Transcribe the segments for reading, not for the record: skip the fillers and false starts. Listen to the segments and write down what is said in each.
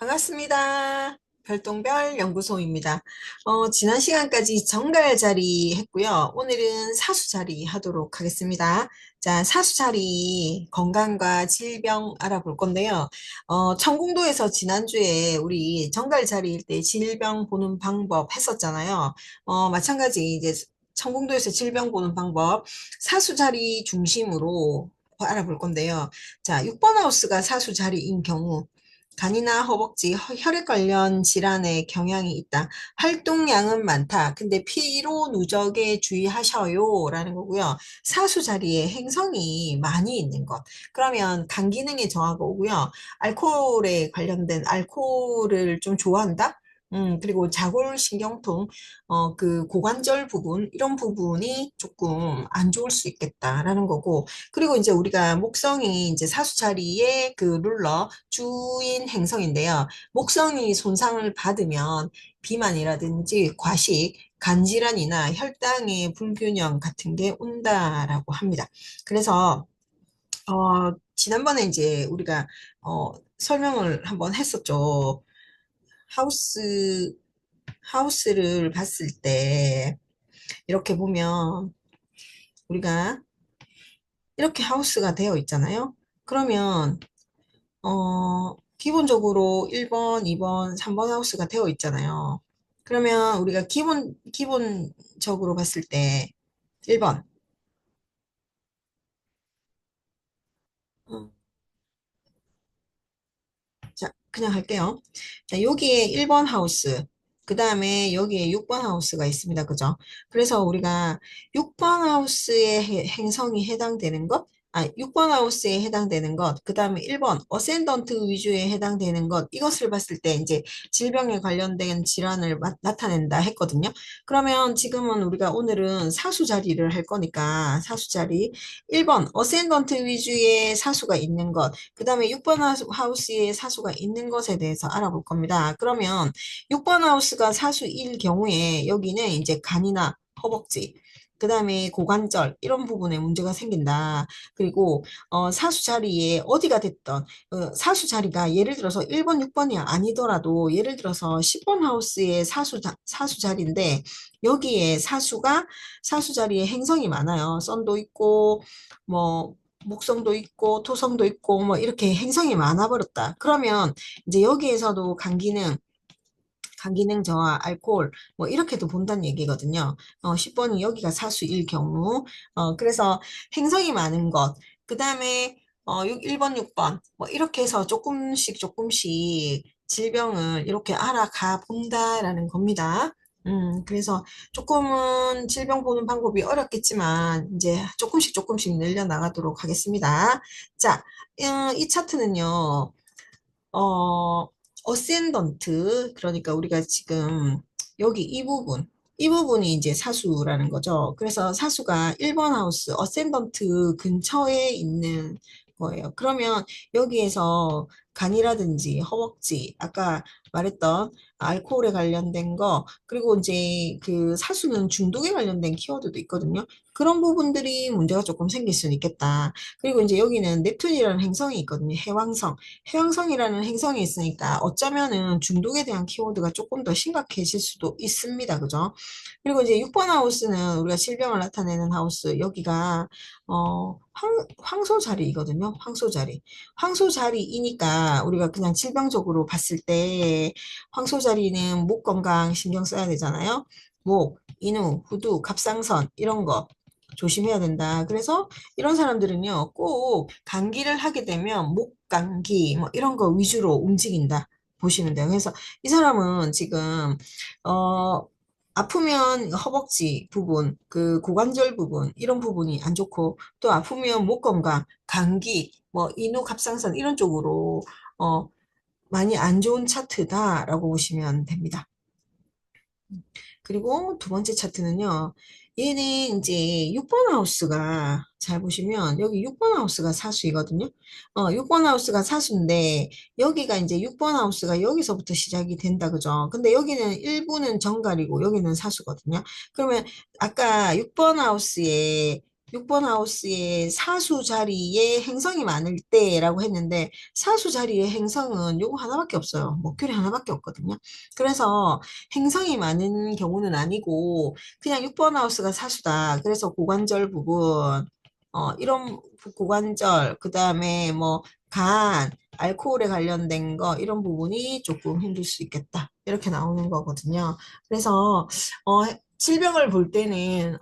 반갑습니다. 별똥별 연구소입니다. 지난 시간까지 정갈 자리 했고요. 오늘은 사수 자리 하도록 하겠습니다. 자, 사수 자리 건강과 질병 알아볼 건데요. 청궁도에서 지난주에 우리 정갈 자리일 때 질병 보는 방법 했었잖아요. 마찬가지 이제 청궁도에서 질병 보는 방법 사수 자리 중심으로 알아볼 건데요. 자, 6번 하우스가 사수 자리인 경우 간이나 허벅지, 혈액 관련 질환의 경향이 있다. 활동량은 많다. 근데 피로 누적에 주의하셔요. 라는 거고요. 사수 자리에 행성이 많이 있는 것. 그러면 간 기능에 저하가 오고요. 알코올에 관련된 알코올을 좀 좋아한다? 그리고 자골신경통, 그 고관절 부분, 이런 부분이 조금 안 좋을 수 있겠다라는 거고, 그리고 이제 우리가 목성이 이제 사수 자리의 그 룰러 주인 행성인데요. 목성이 손상을 받으면 비만이라든지 과식, 간질환이나 혈당의 불균형 같은 게 온다라고 합니다. 그래서 지난번에 이제 우리가 설명을 한번 했었죠. 하우스 하우스를 봤을 때 이렇게 보면 우리가 이렇게 하우스가 되어 있잖아요. 그러면 기본적으로 1번, 2번, 3번 하우스가 되어 있잖아요. 그러면 우리가 기본적으로 봤을 때 1번. 자, 그냥 할게요. 자, 여기에 1번 하우스, 그 다음에 여기에 6번 하우스가 있습니다. 그죠? 그래서 우리가 6번 하우스의 행성이 해당되는 것, 6번 하우스에 해당되는 것, 그 다음에 1번 어센던트 위주에 해당되는 것, 이것을 봤을 때 이제 질병에 관련된 질환을 나타낸다 했거든요. 그러면 지금은 우리가 오늘은 사수 자리를 할 거니까 사수 자리 1번 어센던트 위주의 사수가 있는 것, 그 다음에 6번 하우스에 사수가 있는 것에 대해서 알아볼 겁니다. 그러면 6번 하우스가 사수일 경우에 여기는 이제 간이나 허벅지, 그 다음에 고관절 이런 부분에 문제가 생긴다. 그리고 사수 자리에 어디가 됐던 사수 자리가 예를 들어서 1번, 6번이 아니더라도 예를 들어서 10번 하우스의 사수 자리인데 여기에 사수 자리에 행성이 많아요. 썬도 있고 뭐 목성도 있고 토성도 있고 뭐 이렇게 행성이 많아버렸다. 그러면 이제 여기에서도 간 기능 저하, 알코올 뭐 이렇게도 본다는 얘기거든요. 10번이 여기가 사수일 경우. 그래서 행성이 많은 것, 그 다음에 1번, 6번 뭐 이렇게 해서 조금씩 질병을 이렇게 알아가 본다라는 겁니다. 그래서 조금은 질병 보는 방법이 어렵겠지만 이제 조금씩 늘려나가도록 하겠습니다. 자, 이 차트는요. 어, 어센던트, 그러니까 우리가 지금 여기 이 부분이 이제 사수라는 거죠. 그래서 사수가 1번 하우스, 어센던트 근처에 있는 거예요. 그러면 여기에서 간이라든지 허벅지, 아까 말했던 알코올에 관련된 거, 그리고 이제 그 사수는 중독에 관련된 키워드도 있거든요. 그런 부분들이 문제가 조금 생길 수는 있겠다. 그리고 이제 여기는 넵튠이라는 행성이 있거든요. 해왕성. 해왕성이라는 행성이 있으니까 어쩌면은 중독에 대한 키워드가 조금 더 심각해질 수도 있습니다. 그죠? 그리고 이제 6번 하우스는 우리가 질병을 나타내는 하우스, 여기가, 황소 자리이거든요. 황소 자리. 황소 자리이니까 우리가 그냥 질병적으로 봤을 때 황소 자리는 목 건강 신경 써야 되잖아요. 목, 인후, 후두, 갑상선, 이런 거. 조심해야 된다. 그래서 이런 사람들은요, 꼭 감기를 하게 되면 목 감기 뭐 이런 거 위주로 움직인다 보시면 돼요. 그래서 이 사람은 지금 어 아프면 허벅지 부분, 그 고관절 부분 이런 부분이 안 좋고 또 아프면 목 건강, 감기, 뭐 인후 갑상선 이런 쪽으로 어 많이 안 좋은 차트다라고 보시면 됩니다. 그리고 두 번째 차트는요. 얘는 이제 6번 하우스가 잘 보시면 여기 6번 하우스가 사수이거든요. 6번 하우스가 사수인데 여기가 이제 6번 하우스가 여기서부터 시작이 된다 그죠? 근데 여기는 일부는 정갈이고 여기는 사수거든요. 그러면 아까 6번 하우스에 6번 하우스에 사수 자리에 행성이 많을 때라고 했는데 사수 자리에 행성은 요거 하나밖에 없어요. 목표리 하나밖에 없거든요. 그래서 행성이 많은 경우는 아니고 그냥 6번 하우스가 사수다. 그래서 고관절 부분 이런 고관절 그다음에 뭐 간, 알코올에 관련된 거 이런 부분이 조금 힘들 수 있겠다. 이렇게 나오는 거거든요. 그래서 어, 질병을 볼 때는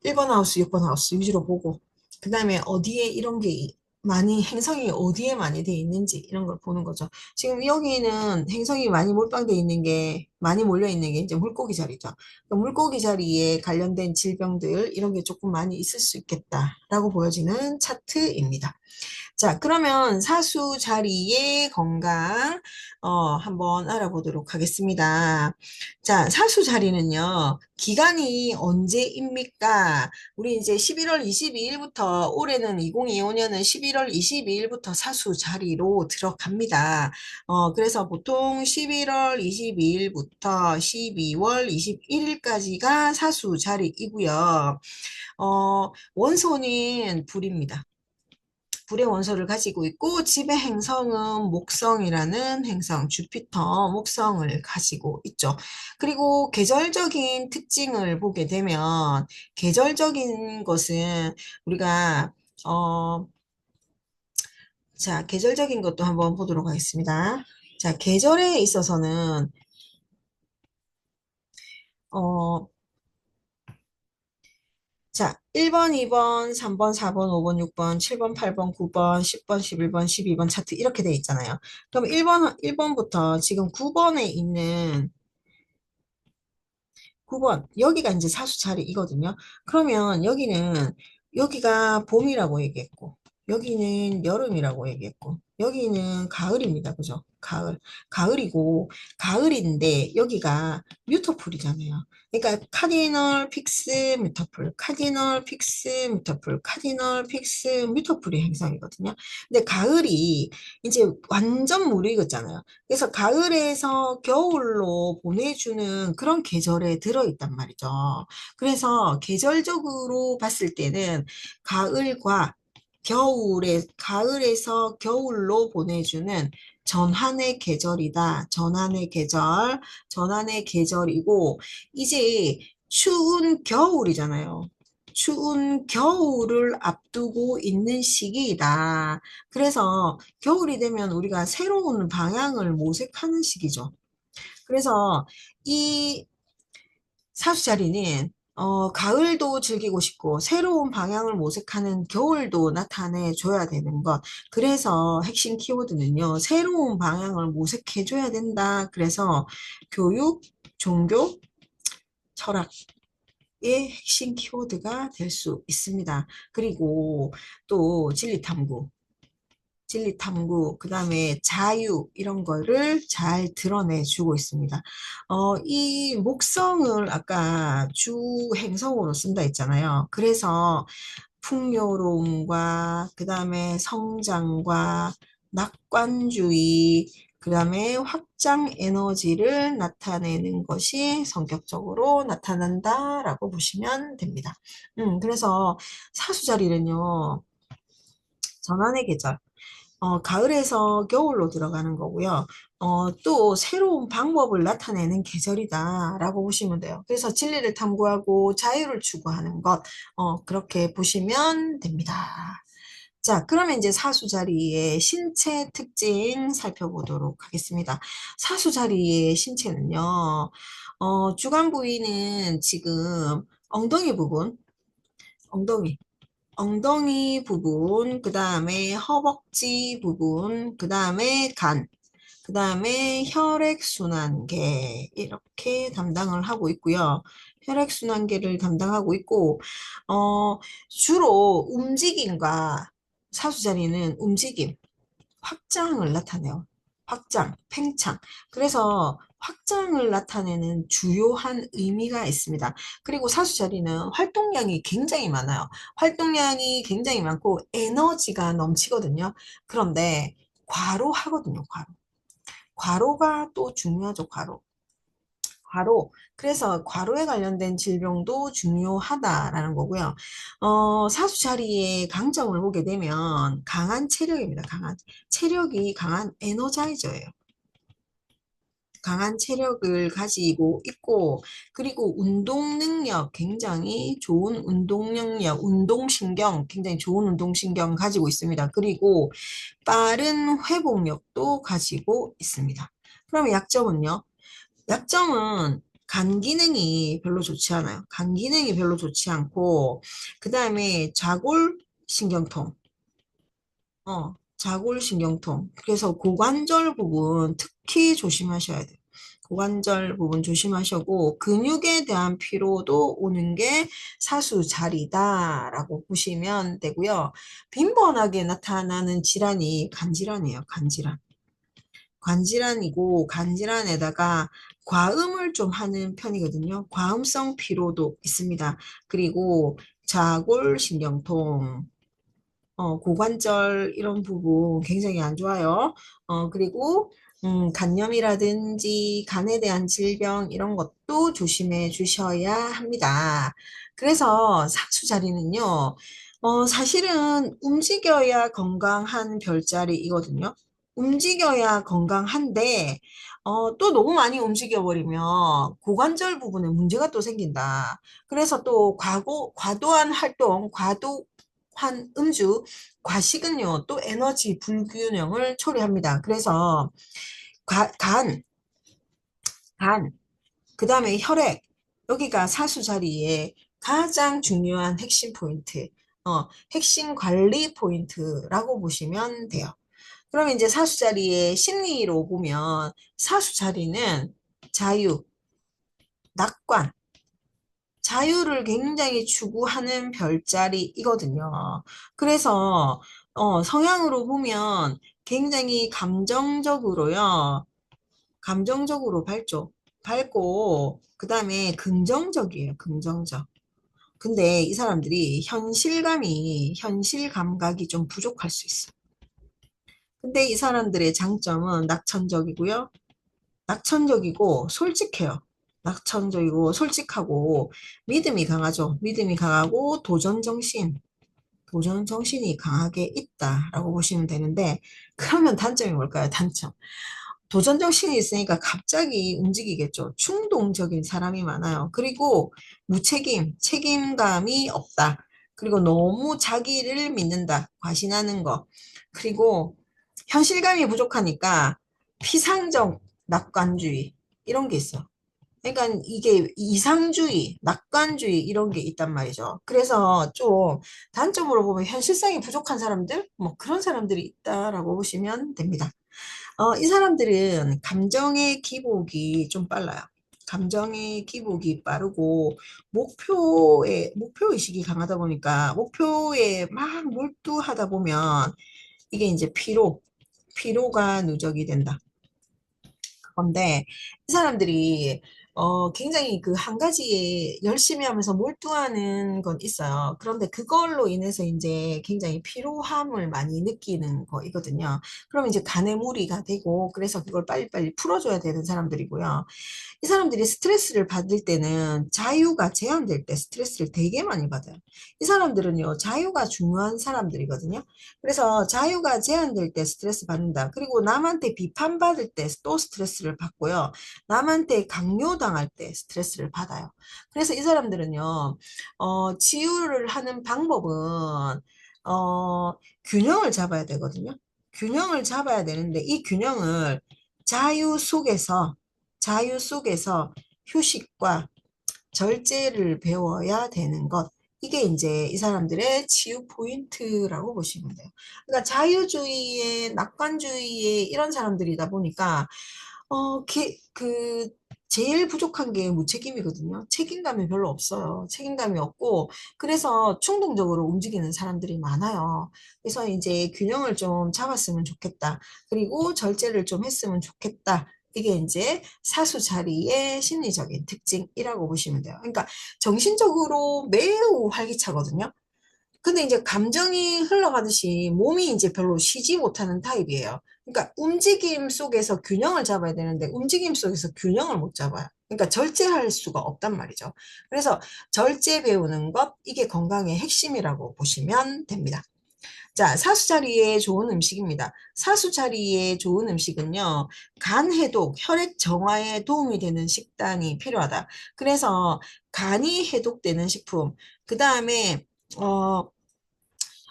1번 하우스, 6번 하우스 위주로 보고, 그 다음에 어디에 이런 게 많이, 행성이 어디에 많이 돼 있는지 이런 걸 보는 거죠. 지금 여기는 행성이 많이 몰빵돼 있는 게, 많이 몰려 있는 게 이제 물고기 자리죠. 그러니까 물고기 자리에 관련된 질병들, 이런 게 조금 많이 있을 수 있겠다라고 보여지는 차트입니다. 자, 그러면 사수 자리의 건강, 한번 알아보도록 하겠습니다. 자, 사수 자리는요, 기간이 언제입니까? 우리 이제 11월 22일부터, 올해는 2025년은 11월 22일부터 사수 자리로 들어갑니다. 그래서 보통 11월 22일부터 12월 21일까지가 사수 자리이고요. 원소는 불입니다. 불의 원소를 가지고 있고 집의 행성은 목성이라는 행성, 주피터 목성을 가지고 있죠. 그리고 계절적인 특징을 보게 되면 계절적인 것은 우리가 어, 자, 계절적인 것도 한번 보도록 하겠습니다. 자, 계절에 있어서는 어, 자, 1번, 2번, 3번, 4번, 5번, 6번, 7번, 8번, 9번, 10번, 11번, 12번 차트 이렇게 돼 있잖아요. 그럼 1번부터 지금 9번에 있는 9번, 여기가 이제 사수 자리이거든요. 그러면 여기가 봄이라고 얘기했고, 여기는 여름이라고 얘기했고, 여기는 가을입니다. 그죠? 가을. 가을이고, 가을인데, 여기가 뮤터풀이잖아요. 그러니까, 카디널 픽스 뮤터풀, 카디널 픽스 뮤터풀, 카디널 픽스 뮤터풀이 행성이거든요. 근데 가을이 이제 완전 무르익었잖아요. 그래서 가을에서 겨울로 보내주는 그런 계절에 들어있단 말이죠. 그래서 계절적으로 봤을 때는 가을과 가을에서 겨울로 보내주는 전환의 계절이다. 전환의 계절이고, 이제 추운 겨울이잖아요. 추운 겨울을 앞두고 있는 시기이다. 그래서 겨울이 되면 우리가 새로운 방향을 모색하는 시기죠. 그래서 이 사수자리는 가을도 즐기고 싶고 새로운 방향을 모색하는 겨울도 나타내 줘야 되는 것. 그래서 핵심 키워드는요. 새로운 방향을 모색해 줘야 된다. 그래서 교육, 종교, 철학의 핵심 키워드가 될 수 있습니다. 그리고 또 진리 탐구, 그 다음에 자유, 이런 거를 잘 드러내주고 있습니다. 이 목성을 아까 주 행성으로 쓴다 했잖아요. 그래서 풍요로움과, 그 다음에 성장과 낙관주의, 그 다음에 확장 에너지를 나타내는 것이 성격적으로 나타난다라고 보시면 됩니다. 그래서 사수자리는요, 전환의 계절, 가을에서 겨울로 들어가는 거고요. 또 새로운 방법을 나타내는 계절이다라고 보시면 돼요. 그래서 진리를 탐구하고 자유를 추구하는 것, 그렇게 보시면 됩니다. 자, 그러면 이제 사수 자리의 신체 특징 살펴보도록 하겠습니다. 사수 자리의 신체는요, 주간 부위는 지금 엉덩이 부분, 엉덩이, 엉덩이 부분, 그 다음에 허벅지 부분, 그 다음에 간, 그 다음에 혈액순환계 이렇게 담당을 하고 있고요. 혈액순환계를 담당하고 있고 주로 움직임과 사수자리는 움직임, 확장을 나타내요. 확장, 팽창. 그래서 확장을 나타내는 주요한 의미가 있습니다. 그리고 사수자리는 활동량이 굉장히 많아요. 활동량이 굉장히 많고 에너지가 넘치거든요. 그런데 과로하거든요, 과로. 과로가 또 중요하죠, 과로. 과로. 그래서 과로에 관련된 질병도 중요하다라는 거고요. 사수 자리의 강점을 보게 되면 강한 체력입니다. 강한 체력이 강한 에너자이저예요. 강한 체력을 가지고 있고, 그리고 운동 능력, 굉장히 좋은 운동 능력, 운동신경, 굉장히 좋은 운동신경 가지고 있습니다. 그리고 빠른 회복력도 가지고 있습니다. 그러면 약점은요? 약점은 간 기능이 별로 좋지 않아요. 간 기능이 별로 좋지 않고, 그 다음에 자골신경통, 자골신경통. 그래서 고관절 부분 특히 조심하셔야 돼요. 고관절 부분 조심하시고, 근육에 대한 피로도 오는 게 사수자리다라고 보시면 되고요. 빈번하게 나타나는 질환이 간질환이에요. 간질환. 관질환이고 관질환에다가 과음을 좀 하는 편이거든요. 과음성 피로도 있습니다. 그리고 자골신경통, 고관절 이런 부분 굉장히 안 좋아요. 그리고 간염이라든지 간에 대한 질병 이런 것도 조심해 주셔야 합니다. 그래서 상수 자리는요, 사실은 움직여야 건강한 별자리이거든요. 움직여야 건강한데, 또 너무 많이 움직여버리면 고관절 부분에 문제가 또 생긴다. 그래서 또 과도한 활동, 과도한 음주, 과식은요, 또 에너지 불균형을 초래합니다. 그래서 가- 간, 간, 그 다음에 혈액, 여기가 사수 자리에 가장 중요한 핵심 포인트, 핵심 관리 포인트라고 보시면 돼요. 그러면 이제 사수 자리의 심리로 보면 사수 자리는 자유, 낙관, 자유를 굉장히 추구하는 별자리이거든요. 그래서 성향으로 보면 굉장히 감정적으로요. 감정적으로 밝고 그다음에 긍정적이에요. 긍정적. 근데 이 사람들이 현실 감각이 좀 부족할 수 있어요. 근데 이 사람들의 장점은 낙천적이고 솔직해요. 낙천적이고 솔직하고 믿음이 강하죠. 믿음이 강하고 도전 정신이 강하게 있다라고 보시면 되는데, 그러면 단점이 뭘까요? 단점. 도전 정신이 있으니까 갑자기 움직이겠죠. 충동적인 사람이 많아요. 그리고 책임감이 없다. 그리고 너무 자기를 믿는다. 과신하는 거. 그리고 현실감이 부족하니까 피상적 낙관주의 이런 게 있어. 그러니까 이게 이상주의, 낙관주의 이런 게 있단 말이죠. 그래서 좀 단점으로 보면 현실성이 부족한 사람들, 뭐 그런 사람들이 있다라고 보시면 됩니다. 이 사람들은 감정의 기복이 좀 빨라요. 감정의 기복이 빠르고 목표의식이 강하다 보니까 목표에 막 몰두하다 보면 이게 이제 피로가 누적이 된다. 건데 이 사람들이 굉장히 그 한 가지에 열심히 하면서 몰두하는 건 있어요. 그런데 그걸로 인해서 이제 굉장히 피로함을 많이 느끼는 거이거든요. 그럼 이제 간에 무리가 되고 그래서 그걸 빨리빨리 풀어줘야 되는 사람들이고요. 이 사람들이 스트레스를 받을 때는 자유가 제한될 때 스트레스를 되게 많이 받아요. 이 사람들은요, 자유가 중요한 사람들이거든요. 그래서 자유가 제한될 때 스트레스 받는다. 그리고 남한테 비판받을 때 또 스트레스를 받고요. 남한테 강요당할 때 스트레스를 받아요. 그래서 이 사람들은요, 치유를 하는 방법은, 균형을 잡아야 되거든요. 균형을 잡아야 되는데 이 균형을 자유 속에서 자유 속에서 휴식과 절제를 배워야 되는 것. 이게 이제 이 사람들의 치유 포인트라고 보시면 돼요. 그러니까 자유주의에, 낙관주의에 이런 사람들이다 보니까, 제일 부족한 게 무책임이거든요. 책임감이 별로 없어요. 책임감이 없고, 그래서 충동적으로 움직이는 사람들이 많아요. 그래서 이제 균형을 좀 잡았으면 좋겠다. 그리고 절제를 좀 했으면 좋겠다. 이게 이제 사수 자리의 심리적인 특징이라고 보시면 돼요. 그러니까 정신적으로 매우 활기차거든요. 근데 이제 감정이 흘러가듯이 몸이 이제 별로 쉬지 못하는 타입이에요. 그러니까 움직임 속에서 균형을 잡아야 되는데 움직임 속에서 균형을 못 잡아요. 그러니까 절제할 수가 없단 말이죠. 그래서 절제 배우는 것, 이게 건강의 핵심이라고 보시면 됩니다. 자, 사수자리에 좋은 음식입니다. 사수자리에 좋은 음식은요, 간 해독, 혈액 정화에 도움이 되는 식단이 필요하다. 그래서 간이 해독되는 식품, 그 다음에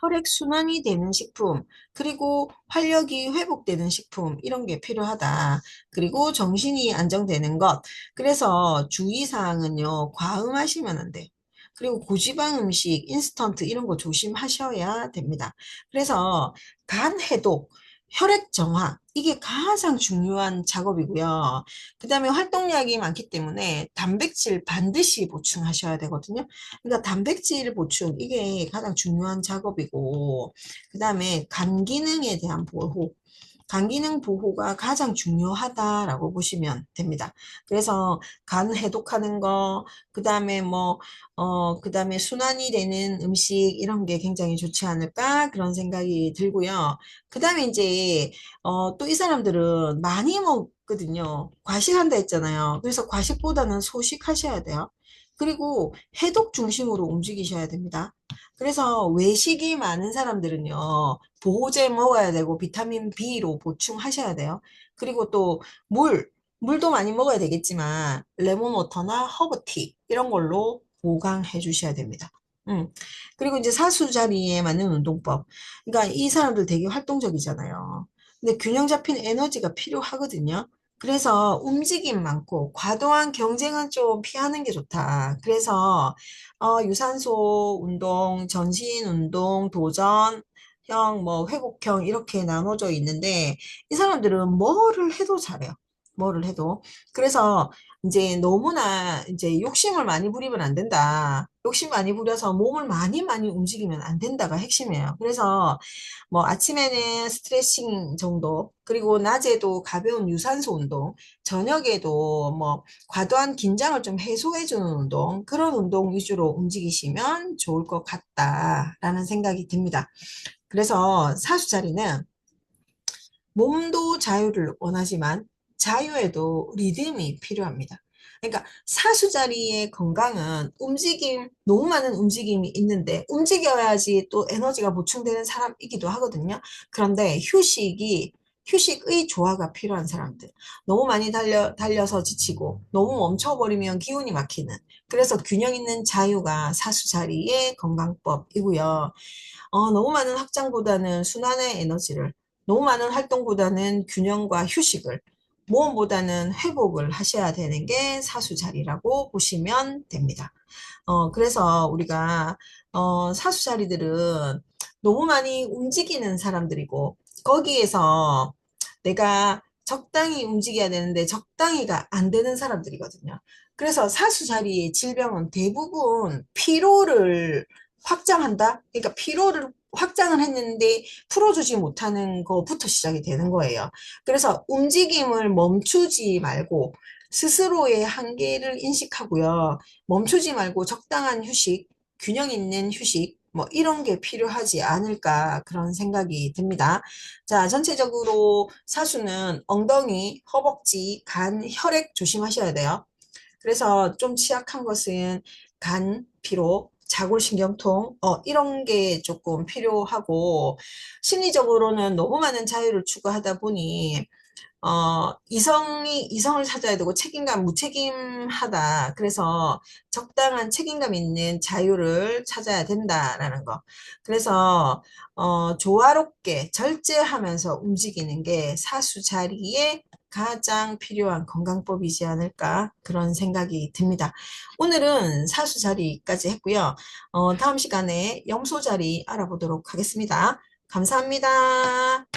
혈액순환이 되는 식품, 그리고 활력이 회복되는 식품, 이런 게 필요하다. 그리고 정신이 안정되는 것. 그래서 주의사항은요, 과음하시면 안 돼. 그리고 고지방 음식, 인스턴트 이런 거 조심하셔야 됩니다. 그래서 간 해독, 혈액 정화, 이게 가장 중요한 작업이고요. 그 다음에 활동량이 많기 때문에 단백질 반드시 보충하셔야 되거든요. 그러니까 단백질 보충 이게 가장 중요한 작업이고 그 다음에 간 기능에 대한 보호 간 기능 보호가 가장 중요하다라고 보시면 됩니다. 그래서 간 해독하는 거, 그 다음에 그 다음에 순환이 되는 음식 이런 게 굉장히 좋지 않을까 그런 생각이 들고요. 그 다음에 이제 또 이 사람들은 많이 먹거든요. 과식한다 했잖아요. 그래서 과식보다는 소식하셔야 돼요. 그리고 해독 중심으로 움직이셔야 됩니다. 그래서 외식이 많은 사람들은요, 보호제 먹어야 되고, 비타민 B로 보충하셔야 돼요. 그리고 또, 물도 많이 먹어야 되겠지만, 레몬워터나 허브티, 이런 걸로 보강해 주셔야 됩니다. 음. 그리고 이제 사수 자리에 맞는 운동법. 그러니까 이 사람들 되게 활동적이잖아요. 근데 균형 잡힌 에너지가 필요하거든요. 그래서 움직임 많고 과도한 경쟁은 좀 피하는 게 좋다. 그래서 유산소 운동, 전신 운동, 도전형, 회복형 이렇게 나눠져 있는데 이 사람들은 뭐를 해도 잘해요. 뭐를 해도. 그래서 이제 너무나 이제 욕심을 많이 부리면 안 된다. 욕심 많이 부려서 몸을 많이 많이 움직이면 안 된다가 핵심이에요. 그래서 아침에는 스트레칭 정도, 그리고 낮에도 가벼운 유산소 운동, 저녁에도 과도한 긴장을 좀 해소해 주는 운동, 그런 운동 위주로 움직이시면 좋을 것 같다라는 생각이 듭니다. 그래서 사수자리는 몸도 자유를 원하지만 자유에도 리듬이 필요합니다. 그러니까 사수자리의 건강은 너무 많은 움직임이 있는데 움직여야지 또 에너지가 보충되는 사람이기도 하거든요. 그런데 휴식의 조화가 필요한 사람들. 너무 많이 달려서 지치고 너무 멈춰버리면 기운이 막히는. 그래서 균형 있는 자유가 사수자리의 건강법이고요. 너무 많은 확장보다는 순환의 에너지를, 너무 많은 활동보다는 균형과 휴식을, 모험보다는 회복을 하셔야 되는 게 사수자리라고 보시면 됩니다. 그래서 우리가, 사수자리들은 너무 많이 움직이는 사람들이고, 거기에서 내가 적당히 움직여야 되는데 적당히가 안 되는 사람들이거든요. 그래서 사수자리의 질병은 대부분 피로를 확장한다? 그러니까 피로를 확장을 했는데 풀어주지 못하는 것부터 시작이 되는 거예요. 그래서 움직임을 멈추지 말고 스스로의 한계를 인식하고요. 멈추지 말고 적당한 휴식, 균형 있는 휴식, 이런 게 필요하지 않을까 그런 생각이 듭니다. 자, 전체적으로 사수는 엉덩이, 허벅지, 간, 혈액 조심하셔야 돼요. 그래서 좀 취약한 것은 간, 피로, 자골신경통, 이런 게 조금 필요하고, 심리적으로는 너무 많은 자유를 추구하다 보니, 이성을 찾아야 되고 책임감, 무책임하다. 그래서 적당한 책임감 있는 자유를 찾아야 된다라는 거. 그래서, 조화롭게 절제하면서 움직이는 게 사수 자리에 가장 필요한 건강법이지 않을까 그런 생각이 듭니다. 오늘은 사수 자리까지 했고요. 다음 시간에 염소 자리 알아보도록 하겠습니다. 감사합니다.